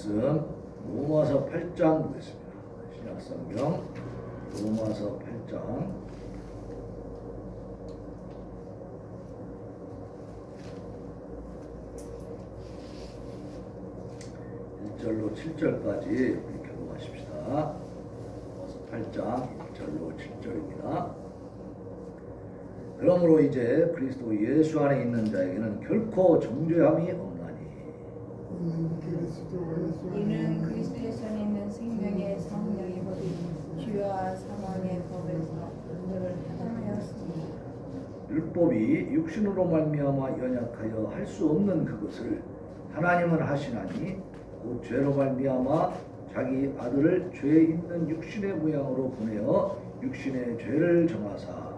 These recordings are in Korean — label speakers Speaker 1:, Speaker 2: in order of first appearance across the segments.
Speaker 1: 말씀 로마서 8장 보겠습니다. 신약성경 로마서 8장 1절로 7절까지 이렇게 교독하십시다. 로마서 8장 1절로 7절입니다. 그러므로 이제 그리스도 예수 안에 있는 자에게는 결코 정죄함이 없나니
Speaker 2: 이는 그리스도 예수 안에 있는 생명의 성령이 곧 죄와 사망의 법에서 너를 타당하였으니
Speaker 1: 율법이 육신으로 말미암아 연약하여 할 수 없는 그것을 하나님은 하시나니 곧 죄로 말미암아 자기 아들을 죄 있는 육신의 모양으로 보내어 육신의 죄를 정하사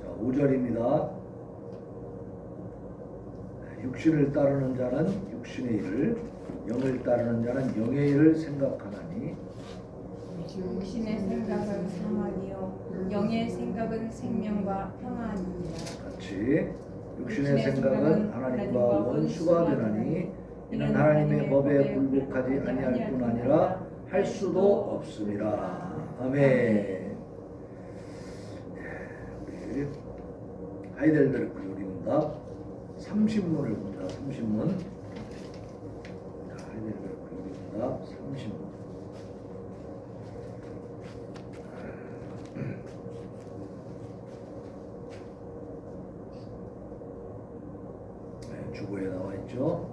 Speaker 1: 자, 5절입니다. 육신을 따르는 자는 육신의 일을, 영을 따르는 자는 영의 일을 생각하나니
Speaker 2: 육신의 생각은 사망이요 영의 생각은 생명과 평안이니라.
Speaker 1: 같이 육신의 생각은 하나님과 원수가 되나니 이는 하나님의 법에 굴복하지 아니할 뿐 아니라 할 수도 없음이라. 아멘. 우리 하이델베르크 요리문답 30문을 봅니다. 30문. 하이델베르크 요리문답 30문. 주보에 나와 있죠.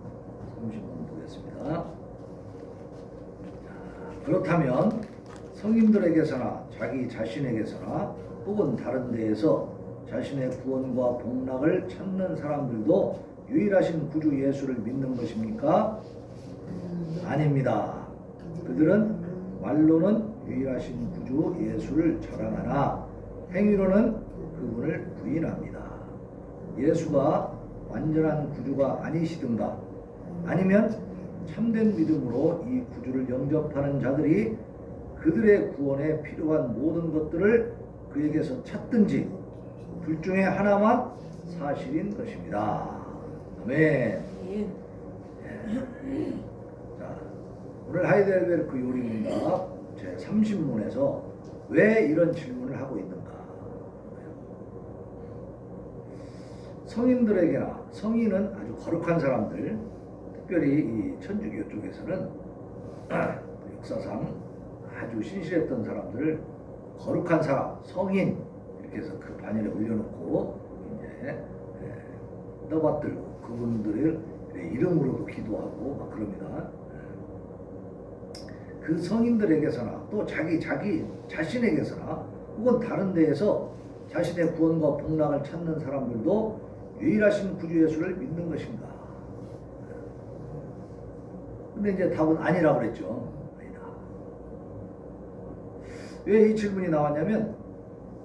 Speaker 1: 30분 보겠습니다. 그렇다면 성인들에게서나 자기 자신에게서나 혹은 다른 데에서 자신의 구원과 복락을 찾는 사람들도 유일하신 구주 예수를 믿는 것입니까? 아닙니다. 그들은 말로는 유일하신 구주 예수를 자랑하나 행위로는 그분을 부인합니다. 예수가 완전한 구주가 아니시든가 아니면 참된 믿음으로 이 구주를 영접하는 자들이 그들의 구원에 필요한 모든 것들을 그에게서 찾든지 둘 중에 하나만 사실인 것입니다. 아멘. 자, 오늘 하이델베르크 요리문답 제 30문에서 왜 이런 질문을 하고 있는가? 성인들에게나 성인은 아주 거룩한 사람들, 특별히 이 천주교 쪽에서는 역사상 아주 신실했던 사람들을 거룩한 사람, 성인 이렇게 해서 그 반열에 올려놓고 이제 떠받들고 그분들을 이름으로도 기도하고 막 그럽니다. 그 성인들에게서나 또 자기 자신에게서나 혹은 다른 데에서 자신의 구원과 복락을 찾는 사람들도 유일하신 구주 예수를 믿는 것인가? 근데 이제 답은 아니라고 그랬죠. 아니다. 왜 이 질문이 나왔냐면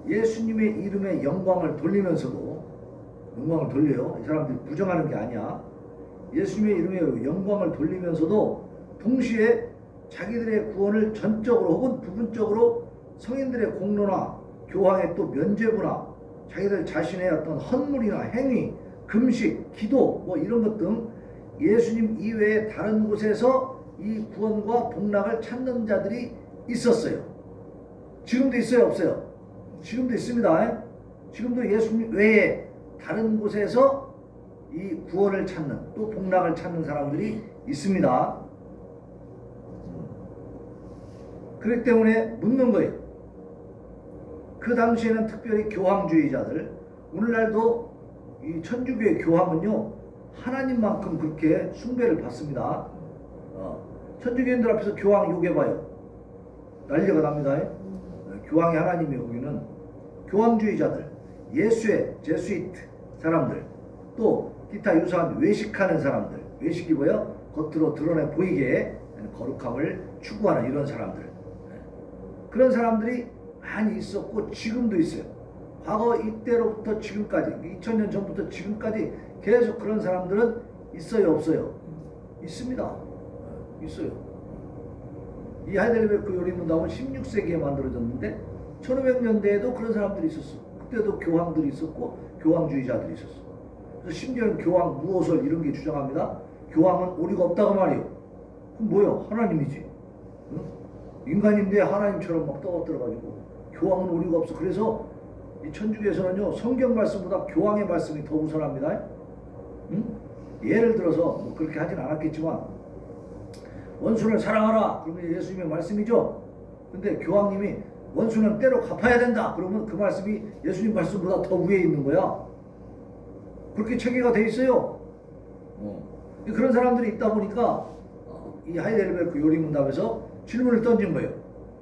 Speaker 1: 예수님의 이름에 영광을 돌리면서도 영광을 돌려요. 이 사람들이 부정하는 게 아니야. 예수님의 이름에 영광을 돌리면서도 동시에 자기들의 구원을 전적으로 혹은 부분적으로 성인들의 공로나 교황의 또 면죄부나 자기들 자신의 어떤 헌물이나 행위, 금식, 기도 뭐 이런 것 등 예수님 이외에 다른 곳에서 이 구원과 복락을 찾는 자들이 있었어요. 지금도 있어요, 없어요? 지금도 있습니다. 지금도 예수님 외에 다른 곳에서 이 구원을 찾는 또 복락을 찾는 사람들이 있습니다. 그렇기 때문에 묻는 거예요. 그 당시에는 특별히 교황주의자들, 오늘날도 이 천주교의 교황은요 하나님만큼 그렇게 숭배를 받습니다. 천주교인들 앞에서 교황 욕해봐요. 난리가 납니다. 교황이 하나님이에요. 거기는 교황주의자들, 예수의 제수이트 사람들, 또 기타 유사한 외식하는 사람들, 외식이 뭐예요? 겉으로 드러내 보이게 거룩함을 추구하는 이런 사람들, 그런 사람들이 많이 있었고 지금도 있어요. 과거 이때로부터 지금까지 2000년 전부터 지금까지 계속 그런 사람들은 있어요, 없어요? 있습니다. 있어요. 이 하이델베르크 요리문답은 16세기에 만들어졌는데 1500년대에도 그런 사람들이 있었어. 그때도 교황들이 있었고 교황주의자들이 있었어. 그래서 심지어는 교황 무호설 이런 게 주장합니다. 교황은 오리가 없다고 말이에요. 그럼 뭐요? 하나님이지. 응? 인간인데 하나님처럼 막 떠들어가지고 교황은 오리가 없어. 그래서 이 천주교에서는요 성경 말씀보다 교황의 말씀이 더 우선합니다. 응? 예를 들어서 뭐 그렇게 하진 않았겠지만 원수를 사랑하라 그러면 예수님의 말씀이죠. 근데 교황님이 원수는 때로 갚아야 된다 그러면 그 말씀이 예수님 말씀보다 더 위에 있는 거야. 그렇게 체계가 돼 있어요. 그런 사람들이 있다 보니까 이 하이델베르크 요리문답에서 질문을 던진 거예요.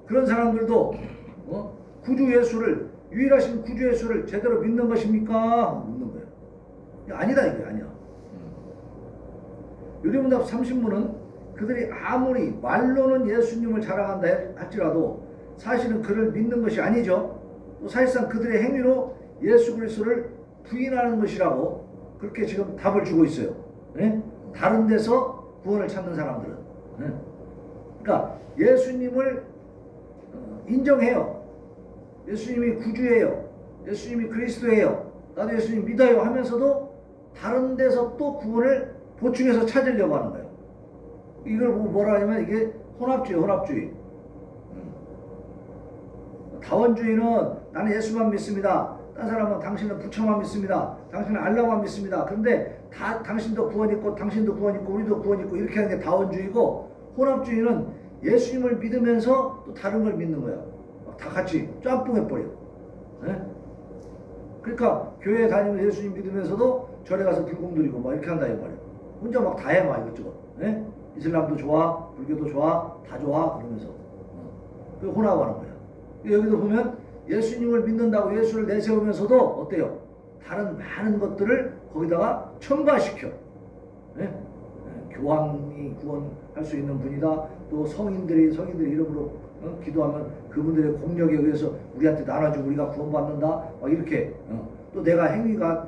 Speaker 1: 그런 사람들도 구주 예수를 유일하신 구주 예수를 제대로 믿는 것입니까? 묻는 거예요. 아니다 이게 아니야. 요리문답 30문은 그들이 아무리 말로는 예수님을 자랑한다 할지라도 사실은 그를 믿는 것이 아니죠. 또 사실상 그들의 행위로 예수 그리스도를 부인하는 것이라고 그렇게 지금 답을 주고 있어요. 네? 다른 데서 구원을 찾는 사람들은. 네? 그러니까 예수님을 인정해요. 예수님이 구주예요. 예수님이 그리스도예요. 나도 예수님 믿어요 하면서도 다른 데서 또 구원을 보충해서 찾으려고 하는 거예요. 이걸 뭐라 하냐면 이게 혼합주의. 다원주의는 나는 예수만 믿습니다. 다른 사람은 당신은 부처만 믿습니다. 당신은 알라만 믿습니다. 그런데 다 당신도 구원 있고 당신도 구원 있고 우리도 구원 있고 이렇게 하는 게 다원주의고, 혼합주의는 예수님을 믿으면서 또 다른 걸 믿는 거야. 다 같이 짬뽕해버려. 네? 그러니까 교회 다니면서 예수님 믿으면서도 절에 가서 불공 드리고 막 이렇게 한다 이 말이야. 혼자 막 다 해 막 이것저것. 네? 이슬람도 좋아, 불교도 좋아, 다 좋아 그러면서 그 혼합하는 거야. 여기도 보면 예수님을 믿는다고 예수를 내세우면서도 어때요? 다른 많은 것들을 거기다가 첨가시켜. 네? 교황이 구원할 수 있는 분이다. 또 성인들이 이름으로 기도하면 그분들의 공력에 의해서 우리한테 나눠주고 우리가 구원받는다. 막 이렇게 또 내가 행위가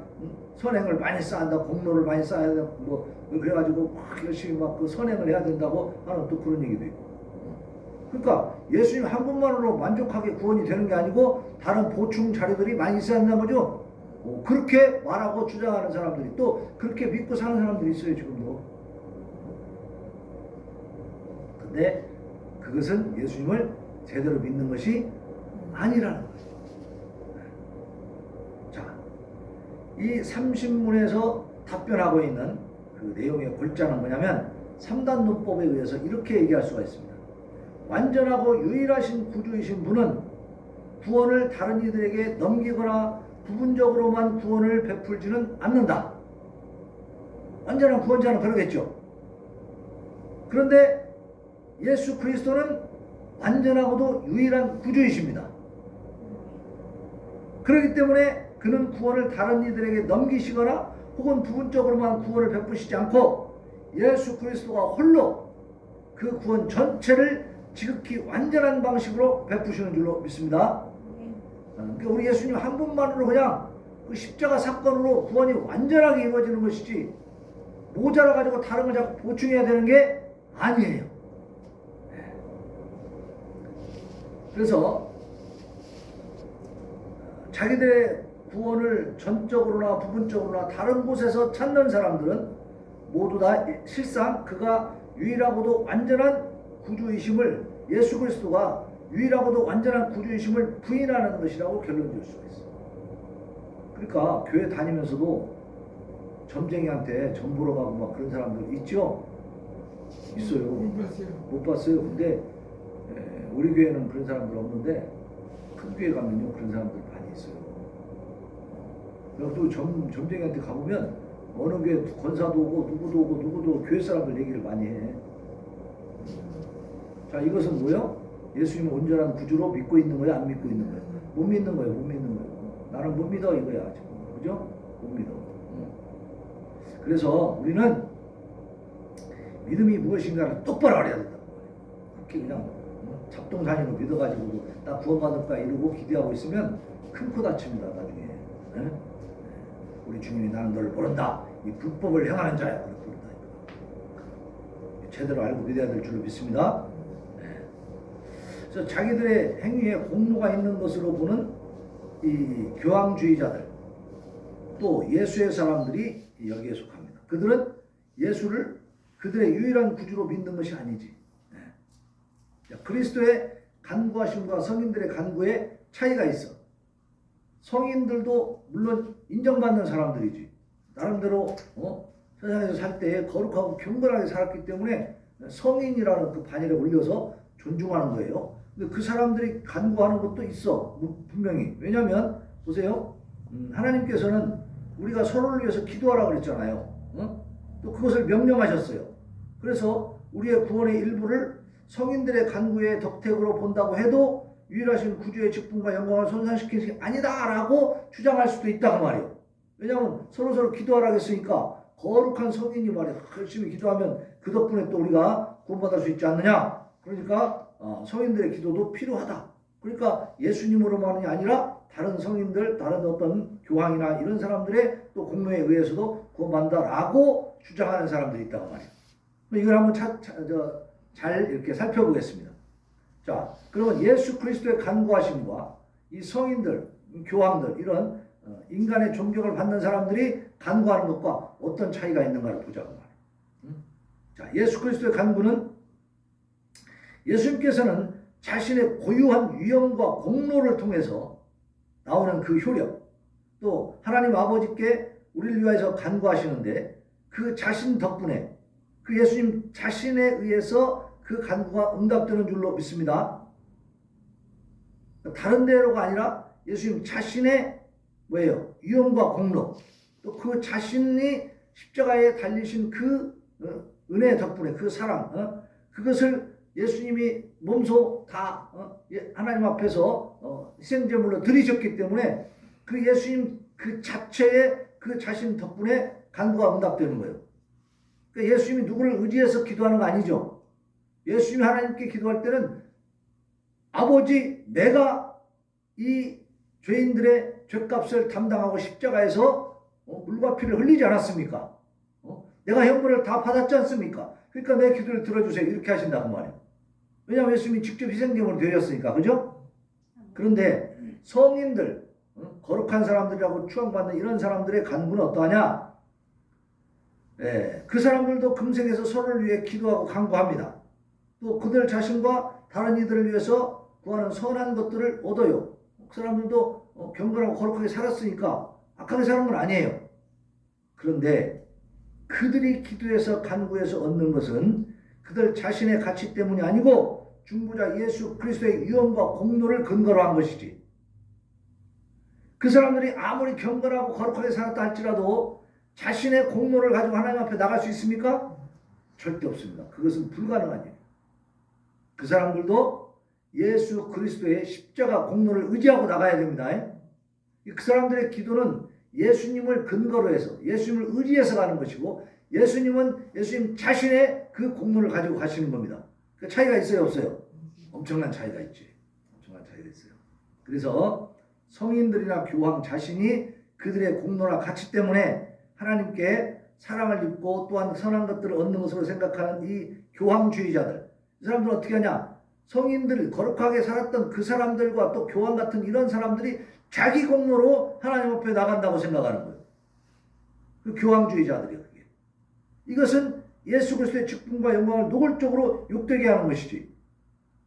Speaker 1: 선행을 많이 쌓는다, 공로를 많이 쌓아야 된다. 뭐 그래가지고 막 열심히 막 그 선행을 해야 된다고 하는 또 그런 얘기도 있고. 그러니까 예수님 한 분만으로 만족하게 구원이 되는 게 아니고 다른 보충 자료들이 많이 있어야 한다는 거죠. 그렇게 말하고 주장하는 사람들이 또 그렇게 믿고 사는 사람들이 있어요 지금도. 근데 그것은 예수님을 제대로 믿는 것이 아니라는 거죠. 자, 이 30문에서 답변하고 있는 그 내용의 골자는 뭐냐면 3단 논법에 의해서 이렇게 얘기할 수가 있습니다. 완전하고 유일하신 구주이신 분은 구원을 다른 이들에게 넘기거나 부분적으로만 구원을 베풀지는 않는다. 완전한 구원자는 그러겠죠. 그런데 예수 그리스도는 완전하고도 유일한 구주이십니다. 그렇기 때문에 그는 구원을 다른 이들에게 넘기시거나 혹은 부분적으로만 구원을 베푸시지 않고 예수 그리스도가 홀로 그 구원 전체를 지극히 완전한 방식으로 베푸시는 줄로 믿습니다. 그러니까 우리 예수님 한 분만으로 그냥 그 십자가 사건으로 구원이 완전하게 이루어지는 것이지 모자라 가지고 다른 걸 자꾸 보충해야 되는 게 아니에요. 그래서 자기들의 구원을 전적으로나 부분적으로나 다른 곳에서 찾는 사람들은 모두 다 실상 그가 유일하고도 완전한 구주이심을, 예수 그리스도가 유일하고도 완전한 구주이심을 부인하는 것이라고 결론 줄 수가 있어요. 그러니까 교회 다니면서도 점쟁이한테 점 보러 가고 막 그런 사람들 있죠? 있어요. 못 봤어요. 근데 우리 교회는 그런 사람들 없는데 큰 교회 가면요 그런 사람들 많이 있어요. 또 점쟁이한테 가보면 어느 교회 권사도 오고 누구도 교회 사람들 얘기를 많이 해. 자, 이것은 뭐예요? 예수님을 온전한 구주로 믿고 있는 거야, 안 믿고 있는 거야? 못 믿는 거예요, 못 믿는 거예요. 나는 못 믿어 이거야, 지금. 그죠? 못 믿어. 그래서 우리는 믿음이 무엇인가를 똑바로 알아야 된다. 그렇게 그냥 잡동사니로 믿어가지고 나 구원받을까 이러고 기대하고 있으면 큰 코 다칩니다, 나중에. 네? 우리 주님이 나는 너를 모른다. 이 불법을 행하는 자야. 부른다. 제대로 알고 믿어야 될 줄로 믿습니다. 네. 그래서 자기들의 행위에 공로가 있는 것으로 보는 이 교황주의자들, 또 예수의 사람들이 여기에 속합니다. 그들은 예수를 그들의 유일한 구주로 믿는 것이 아니지. 네. 그리스도의 간구하심과 성인들의 간구에 차이가 있어. 성인들도 물론 인정받는 사람들이지. 나름대로 세상에서 살 때 거룩하고 경건하게 살았기 때문에 성인이라는 그 반열에 올려서 존중하는 거예요. 근데 그 사람들이 간구하는 것도 있어. 분명히. 왜냐하면 보세요. 하나님께서는 우리가 서로를 위해서 기도하라 그랬잖아요. 또 그것을 명령하셨어요. 그래서 우리의 구원의 일부를 성인들의 간구의 덕택으로 본다고 해도 유일하신 구주의 직분과 영광을 손상시키는 것이 아니다라고 주장할 수도 있다 그 말이에요. 왜냐하면 서로 기도하라고 했으니까 거룩한 성인이 말이야 열심히 기도하면 그 덕분에 또 우리가 구원받을 수 있지 않느냐. 그러니까 성인들의 기도도 필요하다. 그러니까 예수님으로만이 아니라 다른 성인들, 다른 어떤 교황이나 이런 사람들의 또 공로에 의해서도 구원받는다라고 주장하는 사람들이 있다고 말이에요. 이걸 한번 잘 이렇게 살펴보겠습니다. 자, 그러면 예수 그리스도의 간구하심과 이 성인들, 교황들 이런 인간의 존경을 받는 사람들이 간구하는 것과 어떤 차이가 있는가를 보자고 말이에요. 자, 예수 그리스도의 간구는 예수님께서는 자신의 고유한 위엄과 공로를 통해서 나오는 그 효력, 또 하나님 아버지께 우리를 위하여서 간구하시는데 그 자신 덕분에 그 예수님 자신에 의해서 그 간구가 응답되는 줄로 믿습니다. 다른 데로가 아니라 예수님 자신의 뭐예요? 위엄과 공로, 또 그 자신이 십자가에 달리신 그 은혜 덕분에 그 사랑, 그것을 예수님이 몸소 다 하나님 앞에서 희생제물로 드리셨기 때문에 그 예수님 그 자체의 그 자신 덕분에 간구가 응답되는 거예요. 그러니까 예수님이 누구를 의지해서 기도하는 거 아니죠. 예수님이 하나님께 기도할 때는 아버지 내가 이 죄인들의 죄값을 담당하고 십자가에서 물과 피를 흘리지 않았습니까? 내가 형벌을 다 받았지 않습니까? 그러니까 내 기도를 들어주세요. 이렇게 하신다고 말이에요. 왜냐하면 예수님이 직접 희생제물을 드렸으니까. 그죠? 그런데 성인들, 거룩한 사람들이라고 추앙받는 이런 사람들의 간구는 어떠하냐? 그 사람들도 금생에서 서로를 위해 기도하고 간구합니다. 또 그들 자신과 다른 이들을 위해서 구하는 선한 것들을 얻어요. 그 사람들도 경건하고 거룩하게 살았으니까 악하게 사는 건 아니에요. 그런데 그들이 기도해서 간구해서 얻는 것은 그들 자신의 가치 때문이 아니고 중보자 예수 그리스도의 위엄과 공로를 근거로 한 것이지. 그 사람들이 아무리 경건하고 거룩하게 살았다 할지라도 자신의 공로를 가지고 하나님 앞에 나갈 수 있습니까? 절대 없습니다. 그것은 불가능한 일이에요. 그 사람들도 예수 그리스도의 십자가 공로를 의지하고 나가야 됩니다. 그 사람들의 기도는 예수님을 근거로 해서 예수님을 의지해서 가는 것이고 예수님은 예수님 자신의 그 공로를 가지고 가시는 겁니다. 그 차이가 있어요, 없어요? 엄청난 차이가 있지. 엄청난 차이가 있어요. 그래서 성인들이나 교황 자신이 그들의 공로나 가치 때문에 하나님께 사랑을 입고 또한 선한 것들을 얻는 것으로 생각하는 이 교황주의자들, 이 사람들은 어떻게 하냐? 성인들, 거룩하게 살았던 그 사람들과 또 교황 같은 이런 사람들이 자기 공로로 하나님 앞에 나간다고 생각하는 거예요. 그 교황주의자들이요. 그게. 이것은 예수 그리스도의 직분과 영광을 노골적으로 욕되게 하는 것이지.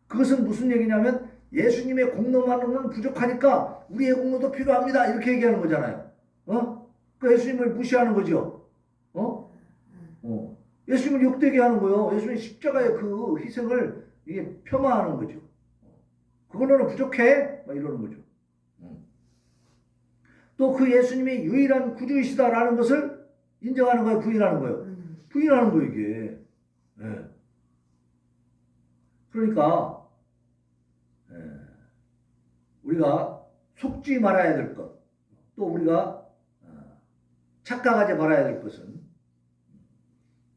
Speaker 1: 그것은 무슨 얘기냐면 예수님의 공로만으로는 부족하니까 우리의 공로도 필요합니다. 이렇게 얘기하는 거잖아요. 그 예수님을 무시하는 거죠. 예수님을 욕되게 하는 거예요. 예수님의 십자가의 그 희생을 이게 폄하하는 거죠. 그걸로는 부족해? 막 이러는 거죠. 또 그 예수님이 유일한 구주이시다라는 것을 인정하는 거예요? 부인하는 거예요? 부인하는 거예요, 이게. 네. 그러니까 우리가 속지 말아야 될 것, 또 우리가 착각하지 말아야 될 것은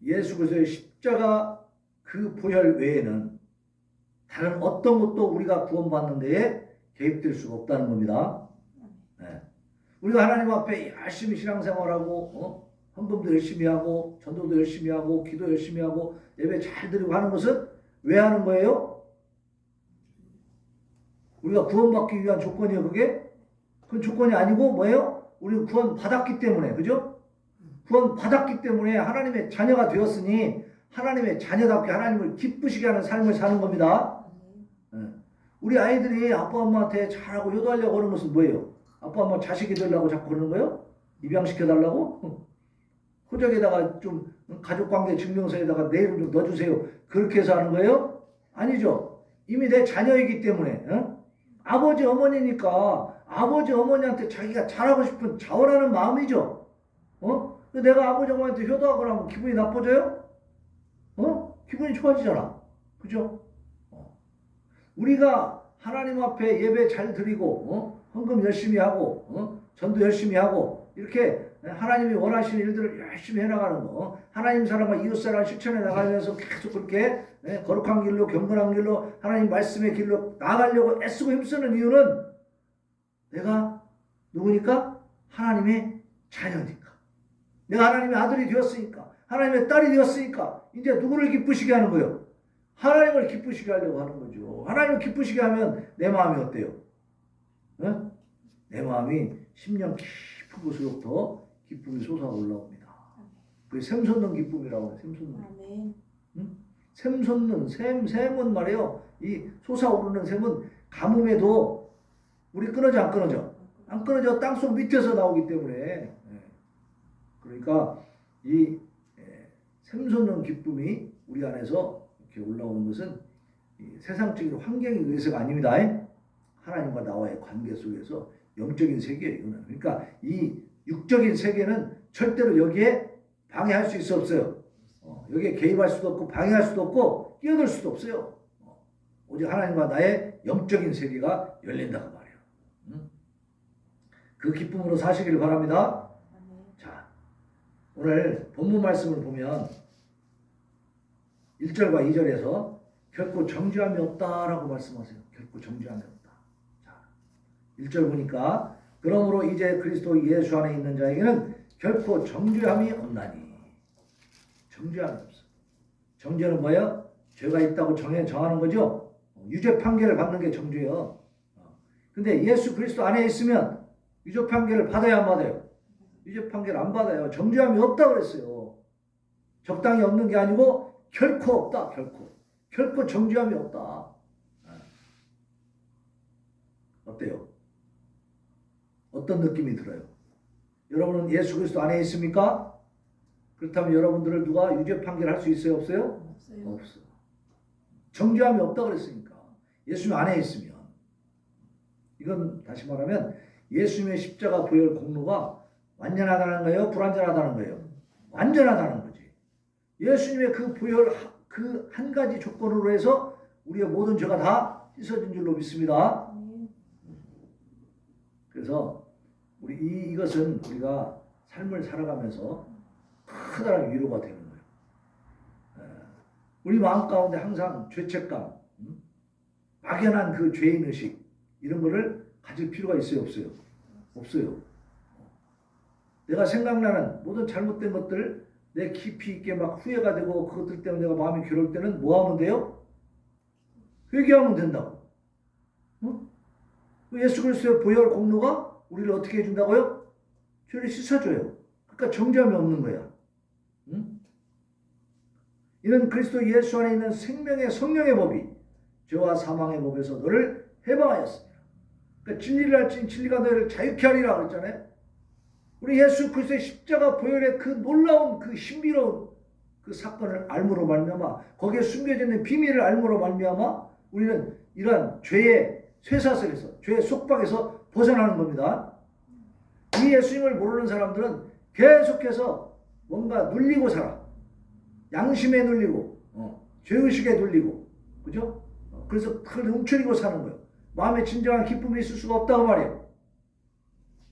Speaker 1: 예수 그리스도의 십자가 그 보혈 외에는 다른 어떤 것도 우리가 구원받는 데에 개입될 수가 없다는 겁니다. 네. 우리가 하나님 앞에 열심히 신앙생활하고 헌금도 열심히 하고 전도도 열심히 하고 기도 열심히 하고 예배 잘 드리고 하는 것은 왜 하는 거예요? 우리가 구원받기 위한 조건이에요. 그게? 그건 조건이 아니고 뭐예요? 우리는 구원 받았기 때문에, 그죠? 구원 받았기 때문에 하나님의 자녀가 되었으니 하나님의 자녀답게 하나님을 기쁘시게 하는 삶을 사는 겁니다. 우리 아이들이 아빠 엄마한테 잘하고 효도하려고 하는 것은 뭐예요? 아빠 엄마 자식이 되려고 자꾸 그러는 거예요? 입양시켜달라고? 호적에다가 좀 가족관계 증명서에다가 내 이름 좀 넣어주세요. 그렇게 해서 하는 거예요? 아니죠. 이미 내 자녀이기 때문에 아버지 어머니니까 아버지 어머니한테 자기가 잘하고 싶은 자원하는 마음이죠. 내가 아버지 어머니한테 효도하거나 하면 기분이 나빠져요? 기분이 좋아지잖아. 그죠? 우리가 하나님 앞에 예배 잘 드리고 헌금 열심히 하고 전도 열심히 하고 이렇게 하나님이 원하시는 일들을 열심히 해나가는 거, 하나님 사랑과 이웃사랑을 실천해 나가면서 계속 그렇게 거룩한 길로 경건한 길로 하나님 말씀의 길로 나가려고 애쓰고 힘쓰는 이유는 내가 누구니까? 하나님의 자녀니까. 내가 하나님의 아들이 되었으니까, 하나님의 딸이 되었으니까 이제 누구를 기쁘시게 하는 거예요? 하나님을 기쁘시게 하려고 하는 거죠. 하나님을 기쁘시게 하면 내 마음이 어때요? 내 마음이 심령 깊은 곳으로부터 기쁨이 솟아 올라옵니다. 그게 샘 솟는 기쁨이라고 해요. 샘 솟는. 샘 솟는 샘은 말이에요. 이 솟아오르는 샘은 가뭄에도 우리 끊어져 안 끊어져? 안 끊어져. 땅속 밑에서 나오기 때문에. 그러니까 이 샘 솟는 기쁨이 우리 안에서 이렇게 올라오는 것은 세상적인 환경에 의해서가 아닙니다. 하나님과 나와의 관계 속에서 영적인 세계예요. 이거는. 그러니까 이 육적인 세계는 절대로 여기에 방해할 수 있어 없어요. 여기에 개입할 수도 없고 방해할 수도 없고 끼어들 수도 없어요. 오직 하나님과 나의 영적인 세계가 열린다고 말이에요. 그 기쁨으로 사시기를 바랍니다. 자, 오늘 본문 말씀을 보면 1절과 2절에서 결코 정죄함이 없다라고 말씀하세요. 결코 정죄함이 없다. 자, 1절 보니까 그러므로 이제 그리스도 예수 안에 있는 자에게는 결코 정죄함이 없나니. 정죄함이 없어. 정죄는 뭐예요? 죄가 있다고 정하는 거죠. 유죄 판결을 받는 게 정죄예요. 근데 예수 그리스도 안에 있으면 유죄 판결을 받아야 안 받아요? 유죄 판결 안 받아요. 정죄함이 없다 그랬어요. 적당히 없는 게 아니고 결코 없다. 결코 정죄함이 없다. 어때요? 어떤 느낌이 들어요? 여러분은 예수 그리스도 안에 있습니까? 그렇다면 여러분들을 누가 유죄 판결할 수 있어요? 없어요? 없어요. 정죄함이 없다 그랬으니까. 예수님 안에 있으면. 이건 다시 말하면 예수님의 십자가 보혈 공로가 완전하다는 거예요? 불완전하다는 거예요? 완전하다는 거지. 예수님의 그 보혈 그 한 가지 조건으로 해서 우리의 모든 죄가 다 씻어진 줄로 믿습니다. 그래서 이것은 우리가 삶을 살아가면서 커다란 위로가 되는 거예요. 우리 마음 가운데 항상 죄책감, 막연한 그 죄인의식 이런 거를 가질 필요가 있어요? 없어요? 없어요. 내가 생각나는 모든 잘못된 것들 내 깊이 있게 막 후회가 되고 그것들 때문에 내가 마음이 괴로울 때는 뭐 하면 돼요? 회개하면 된다고. 예수 그리스도의 보혈 공로가 우리를 어떻게 해준다고요? 죄를 씻어줘요. 그러니까 정죄함이 없는 거야. 이는 그리스도 예수 안에 있는 생명의 성령의 법이 죄와 사망의 법에서 너를 해방하였습니다. 그러니까 진리를 알지니 진리가 너희를 자유케 하리라 그랬잖아요. 우리 예수 그리스도의 십자가 보혈의 그 놀라운 그 신비로운 그 사건을 알므로 말미암아 거기에 숨겨져 있는 비밀을 알므로 말미암아 우리는 이러한 죄의 쇠사슬에서 죄의 속박에서 벗어나는 겁니다. 이 예수님을 모르는 사람들은 계속해서 뭔가 눌리고 살아. 양심에 눌리고 죄의식에 눌리고 그죠? 그래서 그걸 움츠리고 사는 거예요. 마음에 진정한 기쁨이 있을 수가 없다고 말이에요.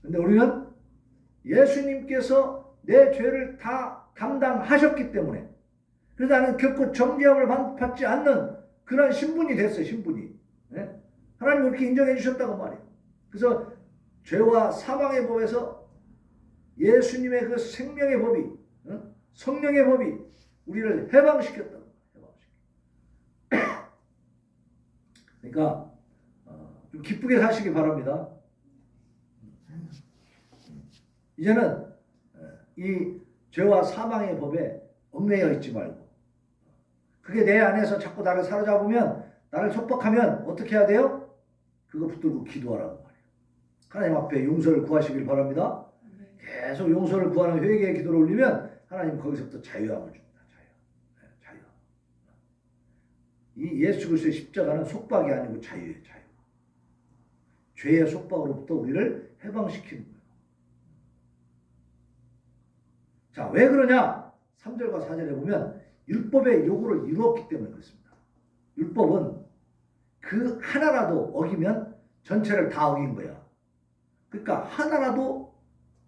Speaker 1: 근데 우리는 예수님께서 내 죄를 다 감당하셨기 때문에 그래서 나는 결코 정죄함을 받지 않는 그런 신분이 됐어요. 신분이. 하나님이 그렇게 인정해 주셨다고 말이에요. 그래서 죄와 사망의 법에서 예수님의 그 생명의 법이, 성령의 법이 우리를 해방시켰다. 그러니까 좀 기쁘게 사시기 바랍니다. 이제는 이 죄와 사망의 법에 얽매여 있지 말고, 그게 내 안에서 자꾸 나를 사로잡으면, 나를 속박하면 어떻게 해야 돼요? 그거 붙들고 기도하라고 말이에요. 하나님 앞에 용서를 구하시길 바랍니다. 계속 용서를 구하는 회개의 기도를 올리면 하나님 거기서부터 자유함을 줍니다. 자유. 이 예수 그리스도의 십자가는 속박이 아니고 자유예요. 자유. 죄의 속박으로부터 우리를 해방시키는 거예요. 자, 왜 그러냐? 3절과 4절에 보면 율법의 요구를 이루었기 때문에 그렇습니다. 율법은 그 하나라도 어기면 전체를 다 어긴 거야. 그러니까 하나라도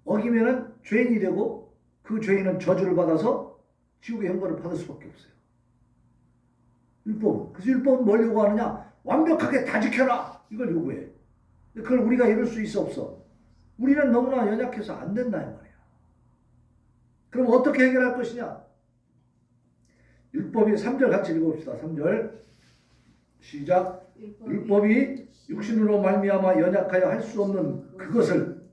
Speaker 1: 어기면은 죄인이 되고, 그 죄인은 저주를 받아서 지옥의 형벌을 받을 수밖에 없어요. 율법은. 그래서 율법은 뭘 요구하느냐? 완벽하게 다 지켜라! 이걸 요구해. 그걸 우리가 이룰 수 있어 없어? 우리는 너무나 연약해서 안 된다 이 말이야. 그럼 어떻게 해결할 것이냐? 율법이 3절 같이 읽어봅시다. 3절 시작. 율법이 육신으로 말미암아 연약하여 할 수 없는 그것을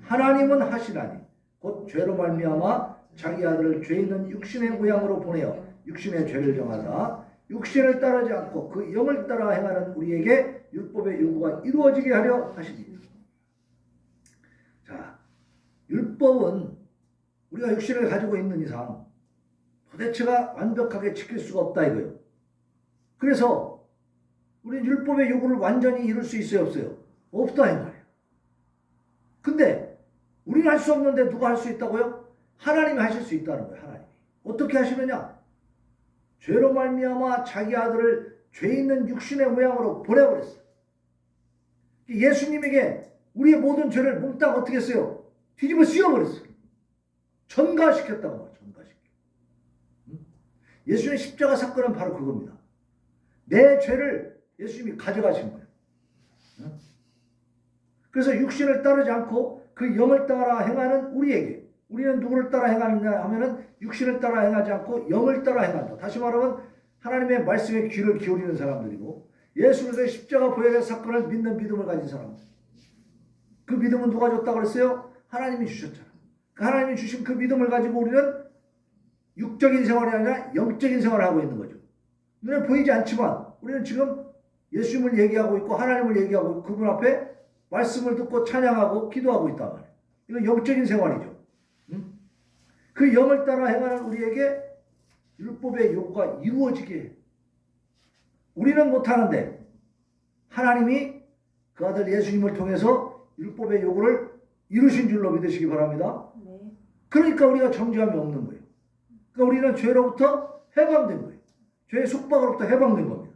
Speaker 1: 하나님은 하시나니 곧 죄로 말미암아 자기 아들을 죄 있는 육신의 모양으로 보내어 육신의 죄를 정하라. 육신을 따르지 않고 그 영을 따라 행하는 우리에게 율법의 요구가 이루어지게 하려 하시니. 자, 율법은 우리가 육신을 가지고 있는 이상 도대체가 완벽하게 지킬 수가 없다 이거예요. 그래서 우리는 율법의 요구를 완전히 이룰 수 있어요 없어요? 없다 이 말이에요. 근데 우리는 할 수 없는데 누가 할 수 있다고요? 하나님이 하실 수 있다는 거예요. 하나님이. 어떻게 하시느냐? 죄로 말미암아 자기 아들을 죄 있는 육신의 모양으로 보내버렸어요. 예수님에게 우리의 모든 죄를 몽땅 어떻게 했어요? 뒤집어 씌워버렸어요. 전가시켰다고 말이에요. 전가시켜. 예수님의 십자가 사건은 바로 그겁니다. 내 죄를 예수님이 가져가신 거예요. 그래서 육신을 따르지 않고 그 영을 따라 행하는 우리에게, 우리는 누구를 따라 행하느냐 하면은 육신을 따라 행하지 않고 영을 따라 행한다. 다시 말하면 하나님의 말씀에 귀를 기울이는 사람들이고, 예수 그리스도의 십자가 보혈의 사건을 믿는 믿음을 가진 사람들. 그 믿음은 누가 줬다고 그랬어요? 하나님이 주셨잖아요. 하나님이 주신 그 믿음을 가지고 우리는 육적인 생활이 아니라 영적인 생활을 하고 있는 거죠. 눈에 보이지 않지만 우리는 지금 예수님을 얘기하고 있고 하나님을 얘기하고 있고 그분 앞에 말씀을 듣고 찬양하고 기도하고 있단 말이에요. 이건 영적인 생활이죠. 그 영을 따라 행하는 우리에게 율법의 요구가 이루어지게 해요. 우리는 못하는데 하나님이 그 아들 예수님을 통해서 율법의 요구를 이루신 줄로 믿으시기 바랍니다. 그러니까 우리가 정죄함이 없는 거예요. 그러니까 우리는 죄로부터 해방된 거예요. 죄의 속박으로부터 해방된 겁니다.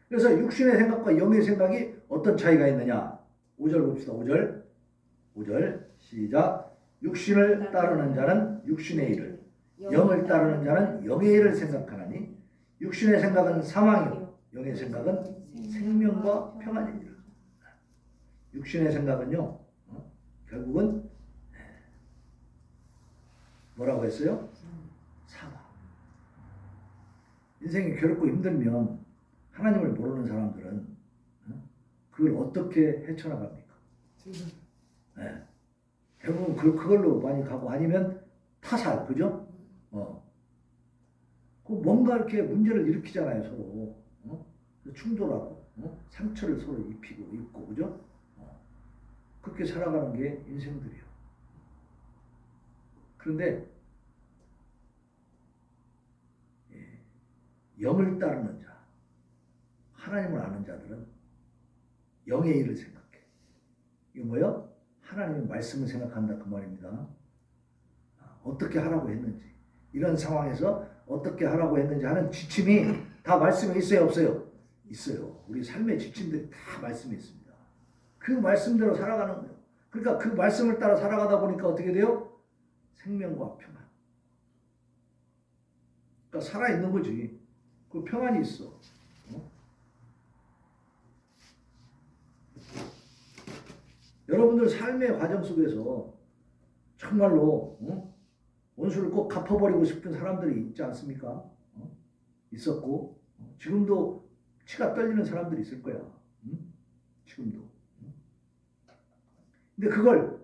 Speaker 1: 그래서 육신의 생각과 영의 생각이 어떤 차이가 있느냐? 5절 봅시다. 5절 시작. 육신을 따르는 자는 육신의 일을, 영을 따르는 자는 영의 일을 생각하나니 육신의 생각은 사망이요 영의 생각은 생명과 평안이니라. 육신의 생각은요, 결국은 뭐라고 했어요? 사망. 인생이 괴롭고 힘들면 하나님을 모르는 사람들은 그걸 어떻게 헤쳐나갑니까? 네. 결국은 그걸로 많이 가고, 아니면 타살, 그죠? 그 뭔가 이렇게 문제를 일으키잖아요, 서로. 충돌하고, 상처를 서로 입고, 그죠? 그렇게 살아가는 게 인생들이에요. 그런데 영을 따르는 자, 하나님을 아는 자들은 영의 일을 생각해. 이게 뭐예요? 하나님의 말씀을 생각한다 그 말입니다. 어떻게 하라고 했는지, 이런 상황에서 어떻게 하라고 했는지 하는 지침이 다 말씀에 있어요 없어요? 있어요. 우리 삶의 지침들이 다 말씀에 있습니다. 그 말씀대로 살아가는 거예요. 그러니까 그 말씀을 따라 살아가다 보니까 어떻게 돼요? 생명과 평안. 그러니까 살아있는 거지. 그 평안이 있어. 여러분들 삶의 과정 속에서 정말로 원수를 꼭 갚아버리고 싶은 사람들이 있지 않습니까? 있었고 지금도 치가 떨리는 사람들이 있을 거야. 지금도. 근데 그걸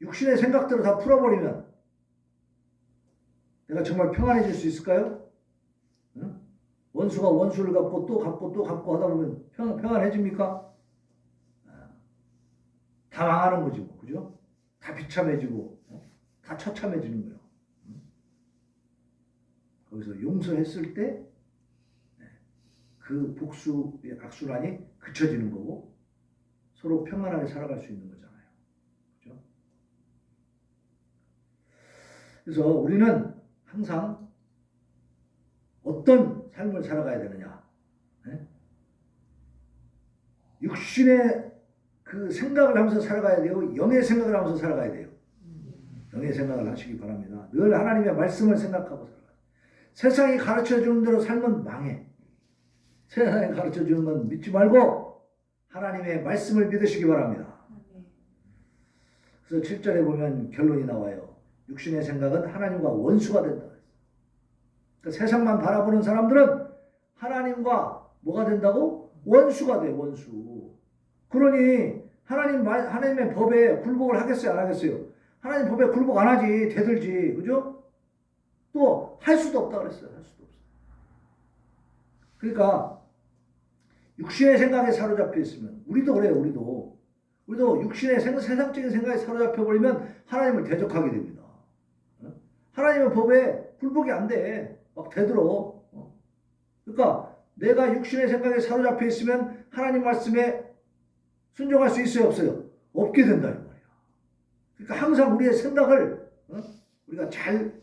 Speaker 1: 육신의 생각대로 다 풀어버리면 내가 정말 평안해질 수 있을까요? 원수가 원수를 갚고 또 갚고 또 갚고 하다 보면 평안해집니까? 다 망하는 거지 뭐, 그죠? 다 비참해지고 다 처참해지는 거예요. 거기서 용서했을 때 그 복수의 악순환이 그쳐지는 거고 서로 평안하게 살아갈 수 있는 거잖아요. 그죠? 그래서 우리는 항상 어떤 삶을 살아가야 되느냐? 육신의 그 생각을 하면서 살아가야 돼요. 영의 생각을 하면서 살아가야 돼요. 영의 생각을 하시기 바랍니다. 늘 하나님의 말씀을 생각하고 살아가요. 세상이 가르쳐주는 대로 살면 망해. 세상이 가르쳐주는 건 믿지 말고 하나님의 말씀을 믿으시기 바랍니다. 그래서 7절에 보면 결론이 나와요. 육신의 생각은 하나님과 원수가 된다. 그러니까 세상만 바라보는 사람들은 하나님과 뭐가 된다고? 원수가 돼, 원수. 그러니 하나님의 법에 굴복을 하겠어요, 안 하겠어요? 하나님 법에 굴복 안 하지, 대들지, 그죠? 또 할 수도 없다 그랬어요, 할 수도 없어요. 그러니까 육신의 생각에 사로잡혀 있으면 우리도 그래요, 우리도 육신의 세상적인 생각에 사로잡혀 버리면 하나님을 대적하게 됩니다. 하나님의 법에 굴복이 안 돼. 막 대들어. 그러니까 내가 육신의 생각에 사로잡혀 있으면 하나님 말씀에 순종할 수 있어요, 없어요? 없게 된다 이 말이야. 그러니까 항상 우리의 생각을 우리가 잘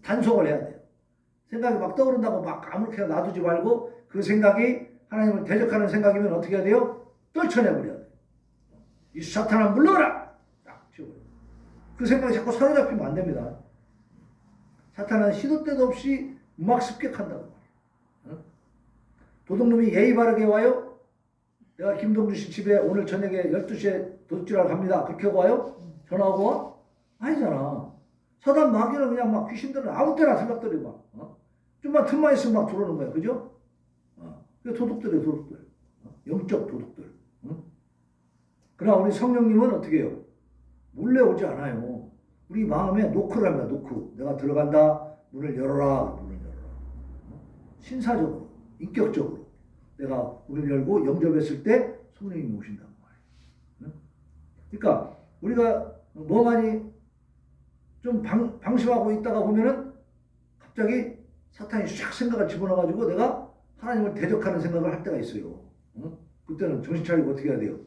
Speaker 1: 단속을 해야 돼요. 생각이 막 떠오른다고 막 아무렇게나 놔두지 말고 그 생각이 하나님을 대적하는 생각이면 어떻게 해야 돼요? 떨쳐내버려야 돼요. 이 사탄아 물러가라! 딱 치워버려. 그 생각이 자꾸 사로잡히면 안 됩니다. 사탄은 시도 때도 없이 막 습격한다고 말이에요. 도둑놈이 예의 바르게 와요? 내가 김동주 씨 집에 오늘 저녁에 12시에 도둑질하러 갑니다. 그렇게 와요? 전화하고 와? 아니잖아. 사단 마귀는 그냥 막 귀신들은 아무 때나 생각들이 막 좀만 틈만 있으면 막 들어오는 거야. 그죠? 도둑들이에요, 도둑들. 영적 도둑들. 그러나 우리 성령님은 어떻게 해요? 몰래 오지 않아요. 우리 마음에 노크를 합니다. 노크. 내가 들어간다. 문을 열어라. 문을 열어라. 신사적으로, 인격적으로 내가 문을 열고 영접했을 때 성령님이 오신단 말이에요. 그러니까 우리가 멍하니 좀 방심하고 있다가 보면은 갑자기 사탄이 샥 생각을 집어넣어가지고 내가 하나님을 대적하는 생각을 할 때가 있어요. 그때는 정신 차리고 어떻게 해야 돼요?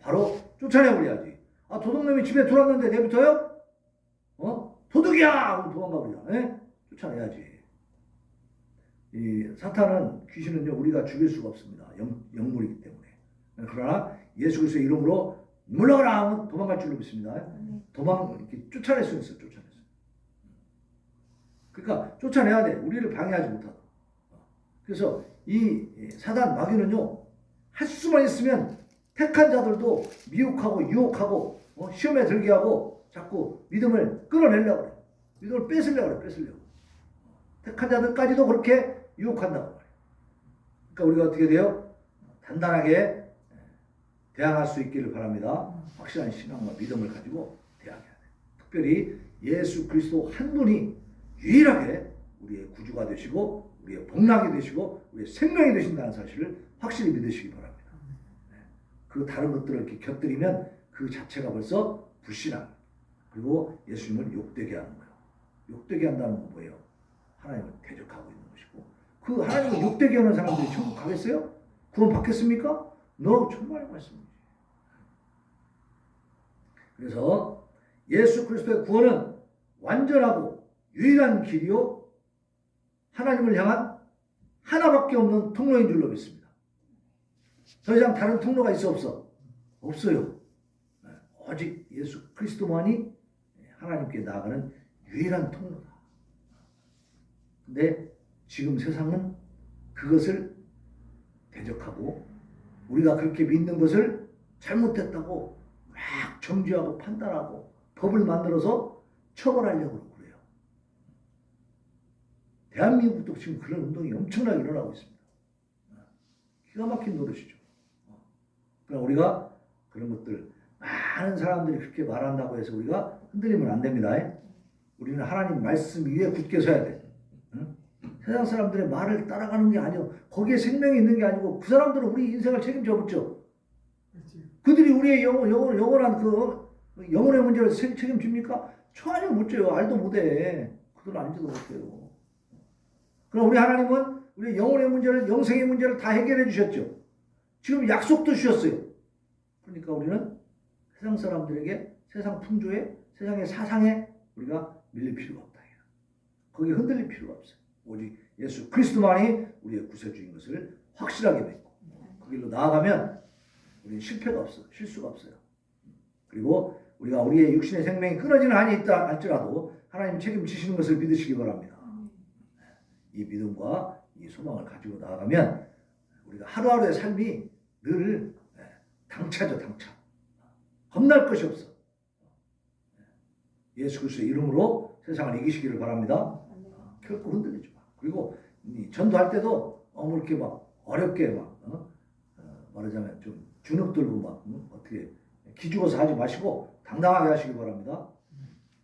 Speaker 1: 바로 쫓아내버려야지. 아, 도둑놈이 집에 들어왔는데 내부터요? 도둑이야! 하고 도망가버려. 쫓아내야지. 이 사탄은, 귀신은요, 우리가 죽일 수가 없습니다. 영물이기 때문에. 그러나 예수 그리스도의 이름으로 물러가라 하면 도망갈 줄로 믿습니다. 이렇게 쫓아낼 수 있어요. 쫓아낼 수. 그러니까 쫓아내야 돼. 우리를 방해하지 못하고. 그래서 이 사단 마귀는요, 할 수만 있으면 택한 자들도 미혹하고 유혹하고 시험에 들게 하고 자꾸 믿음을 끌어내려고 그래. 믿음을 뺏으려고 그래. 뺏으려고. 택한 자들까지도 그렇게 유혹한다고 말이에요. 그러니까 우리가 어떻게 돼요? 단단하게 대항할 수 있기를 바랍니다. 확실한 신앙과 믿음을 가지고 대항해야 돼요. 특별히 예수 그리스도 한 분이 유일하게 우리의 구주가 되시고 우리의 복락이 되시고 우리의 생명이 되신다는 사실을 확실히 믿으시기 바랍니다. 그 다른 것들을 이렇게 곁들이면 그 자체가 벌써 불신앙, 그리고 예수님을 욕되게 하는 거예요. 욕되게 한다는 건 뭐예요? 하나님을 대적하고 있는 것이고, 그 하나님을 욕되게 하는 사람들이 천국 가겠어요? 구원 받겠습니까? 너 정말 말씀이지. 그래서 예수 그리스도의 구원은 완전하고 유일한 길이요, 하나님을 향한 하나밖에 없는 통로인 줄로 믿습니다. 더 이상 다른 통로가 있어 없어? 없어요. 오직 예수 그리스도만이 하나님께 나아가는 유일한 통로다. 근데 지금 세상은 그것을 대적하고 우리가 그렇게 믿는 것을 잘못됐다고 막 막 정죄하고 판단하고 법을 만들어서 처벌하려고 그래요. 대한민국도 지금 그런 운동이 엄청나게 일어나고 있습니다. 기가 막힌 노릇이죠. 그러나 우리가 그런 것들 많은 사람들이 그렇게 말한다고 해서 우리가 흔들리면 안 됩니다. 우리는 하나님 말씀 위에 굳게 서야 돼. 응? 세상 사람들의 말을 따라가는 게 아니고 거기에 생명이 있는 게 아니고 그 사람들은 우리 인생을 책임져 묻죠. 그들이 우리의 영원한 그 영혼의 문제를 책임집니까? 전혀 못 져요. 알도 못해. 그들은 알지도 못해요. 그럼 우리 하나님은 우리 영혼의 문제를, 영생의 문제를 다 해결해 주셨죠. 지금 약속도 주셨어요. 그러니까 우리는 세상 사람들에게, 세상 풍조에, 세상의 사상에 우리가 밀릴 필요가 없다. 거기에 흔들릴 필요가 없어요. 오직 예수 그리스도만이 우리의 구세주인 것을 확실하게 믿고 그 길로 나아가면 우리는 실패가 없어, 실수가 없어요. 그리고 우리가 우리의 육신의 생명이 끊어지는 한이 있다 할지라도 하나님 책임지시는 것을 믿으시기 바랍니다. 이 믿음과 이 소망을 가지고 나아가면 우리가 하루하루의 삶이 늘 당차죠, 당차. 겁날 것이 없어. 예수 그리스도의 이름으로 세상을 이기시기를 바랍니다. 결코 흔들리지 마. 그리고 전도할 때도 너무 이렇게 막 어렵게 막 말하자면 좀 주눅 들고 막 어떻게 기죽어서 하지 마시고 당당하게 하시기 바랍니다.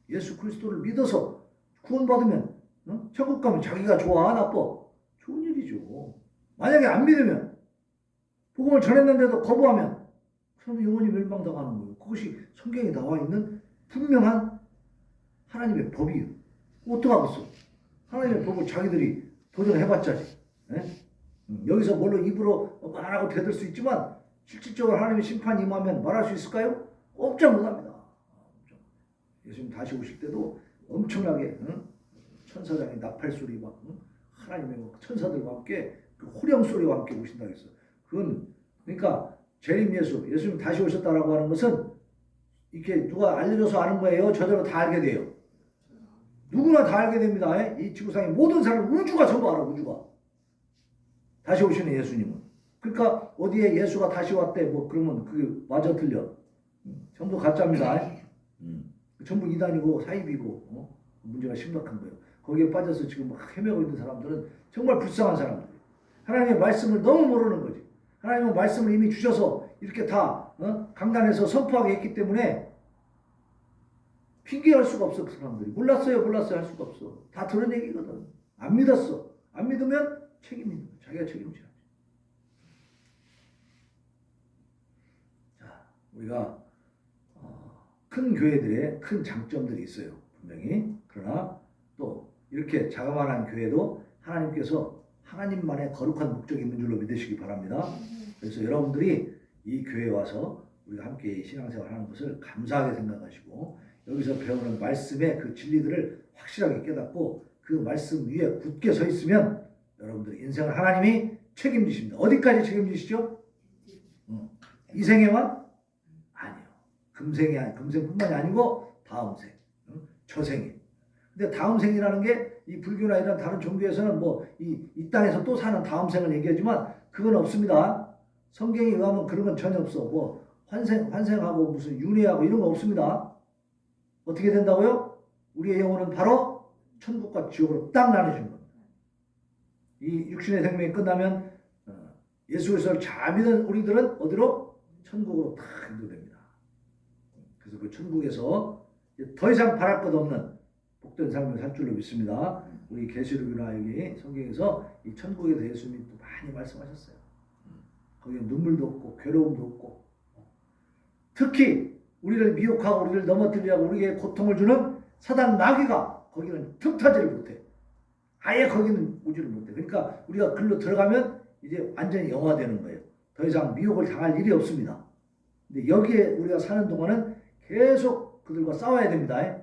Speaker 1: 예수 그리스도를 믿어서 구원받으면 천국 가면 자기가 좋아 나빠? 좋은 일이죠. 만약에 안 믿으면 복음을 전했는데도 거부하면 그럼 영원히 멸망당하는 거예요. 그것이 성경에 나와 있는 분명한 하나님의 법이에요. 어떡하겠어? 하나님의 법을 자기들이 도전해봤자지. 여기서 뭘로 입으로 말하고 대들 수 있지만 실질적으로 하나님의 심판이 임하면 말할 수 있을까요? 꼼짝 못합니다. 예수님 다시 오실 때도 엄청나게 천사장의 나팔 소리 막 하나님의 천사들과 함께 그 호령 소리와 함께 오신다 그랬어요. 그건 그러니까 재림 예수님 다시 오셨다라고 하는 것은 이렇게 누가 알려줘서 아는 거예요. 저절로 다 알게 돼요. 누구나 다 알게 됩니다. 이 지구상의 모든 사람, 우주가 전부 알아. 우주가 다시 오시는 예수님은. 그러니까 어디에 예수가 다시 왔대 뭐 그러면 그게 맞아 틀려. 전부 가짜입니다. 전부 이단이고 사입이고 문제가 심각한 거예요. 거기에 빠져서 지금 막 헤매고 있는 사람들은 정말 불쌍한 사람들이에요. 하나님의 말씀을 너무 모르는 거지. 하나님은 말씀을 이미 주셔서 이렇게 다 강단에서 선포하게 했기 때문에 핑계할 수가 없어. 그 사람들이 몰랐어요 할 수가 없어. 다 들은 얘기거든. 안 믿었어. 안 믿으면 책임있는 거야. 자기가 책임져야지. 자, 우리가 큰 교회들의 큰 장점들이 있어요. 분명히. 그러나 또 이렇게 자그마한 교회도 하나님께서 하나님만의 거룩한 목적이 있는 줄로 믿으시기 바랍니다. 그래서 여러분들이 이 교회에 와서 우리가 함께 신앙생활 하는 것을 감사하게 생각하시고 여기서 배우는 말씀의 그 진리들을 확실하게 깨닫고 그 말씀 위에 굳게 서 있으면 여러분들의 인생을 하나님이 책임지십니다. 어디까지 책임지시죠? 이 생에만? 아니요. 금생뿐만이 아니고 다음 생, 저 생에. 근데 다음 생이라는 게 이 불교나 이런 다른 종교에서는 뭐 이 땅에서 또 사는 다음 생을 얘기하지만 그건 없습니다. 성경에 의하면 그런 건 전혀 없어. 뭐 환생하고 무슨 윤회하고 이런 거 없습니다. 어떻게 된다고요? 우리의 영혼은 바로 천국과 지옥으로 딱 나눠지는 겁니다. 이 육신의 생명이 끝나면 예수 그리스도를 잘 믿는 우리들은 어디로? 천국으로 딱 인도됩니다. 그래서 그 천국에서 더 이상 바랄 것 없는 복된 삶을 살 줄로 믿습니다. 우리 계시록이나 여기 성경에서 이 천국에 대해 예수님이 또 많이 말씀하셨어요. 거기에 눈물도 없고 괴로움도 없고 특히 우리를 미혹하고 우리를 넘어뜨리려고 우리에게 고통을 주는 사단 마귀가 거기는 틈타지를 못해. 아예 거기는 오지를 못해. 그러니까 우리가 글로 들어가면 이제 완전히 영화되는 거예요. 더 이상 미혹을 당할 일이 없습니다. 근데 여기에 우리가 사는 동안은 계속 그들과 싸워야 됩니다.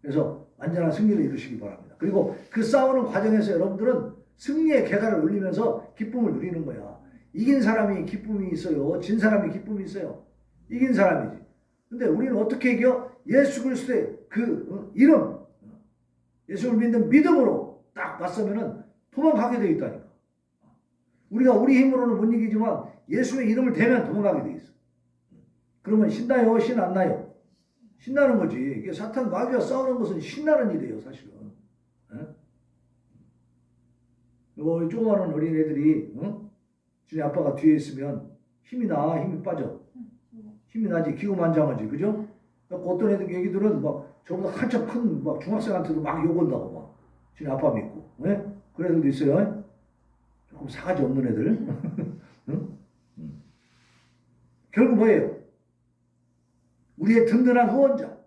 Speaker 1: 그래서 완전한 승리를 이루시기 바랍니다. 그리고 그 싸우는 과정에서 여러분들은 승리의 계단을 올리면서 기쁨을 누리는 거야. 이긴 사람이 기쁨이 있어요. 진 사람이 기쁨이 있어요. 이긴 사람이지. 근데 우리는 어떻게 이겨? 예수 그리스도의 그 이름, 예수를 믿는 믿음으로 딱 맞서면은 도망가게 되어 있다니까. 우리가 우리 힘으로는 못 이기지만 예수의 이름을 대면 도망가게 되어 있어. 그러면 신나요? 신 안 나요? 신나는 거지. 이게 사탄 마귀와 싸우는 것은 신나는 일이에요, 사실은. 조그마한 어린애들이 지네 아빠가 뒤에 있으면 힘이 나, 힘이 빠져. 힘이 나지, 기고만장하지, 그죠? 그러니까 어떤 애기들은 막 저보다 한참 큰 막 중학생한테도 막 욕한다고 막 지네 아빠 믿고. 그런 애들도 있어요. 조금 사가지 없는 애들. 결국 뭐예요? 우리의 든든한 후원자,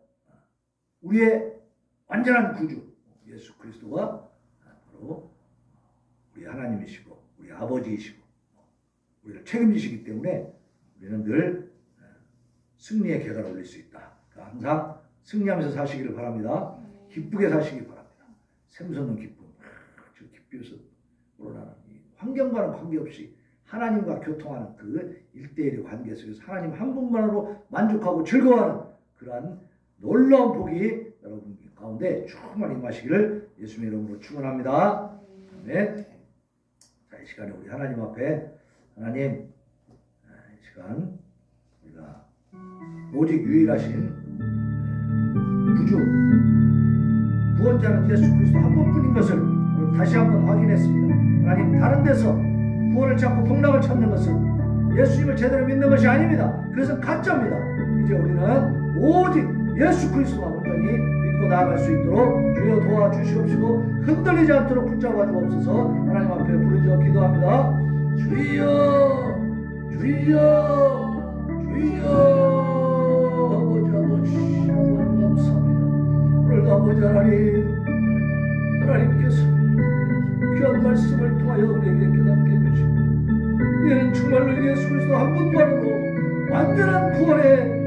Speaker 1: 우리의 완전한 구주 예수 그리스도가 바로 우리 하나님이시고 우리 아버지이시고 우리를 책임지시기 때문에 우리는 늘 승리의 계단을 올릴 수 있다. 그러니까 항상 승리하면서 사시기를 바랍니다. 기쁘게 사시기 바랍니다. 샘솟는 기쁨, 저 기쁨에서 우러나는 환경과는 관계없이 하나님과 교통하는 그 일대일의 관계 속에서 하나님 한 분만으로 만족하고 즐거워하는 그러한 놀라운 복이 여러분 가운데 충만히 임하시기를 예수님의 이름으로 축원합니다. 아멘. 자, 이 시간에 우리 하나님 앞에 하나님, 이 시간 우리가 오직 유일하신 구주 구원자는 예수 그리스도 한 분뿐인 것을 오늘 다시 한번 확인했습니다. 하나님, 다른 데서 구원을 찾고 복락을 찾는 것은 예수님을 제대로 믿는 것이 아닙니다. 그것은 가짜입니다. 이제 우리는 오직 예수 그리스도만 온전히 믿고 나아갈 수 있도록 주여 도와주시옵시고 흔들리지 않도록 붙잡아 주옵소서. 하나님 앞에 부르짖어 기도합니다. 주여 주여 주여. 아버지 아버지 감사합니다. 오늘도 아버지 하나님께서 귀한 말씀을 통하여 우리에게 깨닫게 해주시고 이는 정말로 예수 그리스도 한 분만으로 완전한 구원의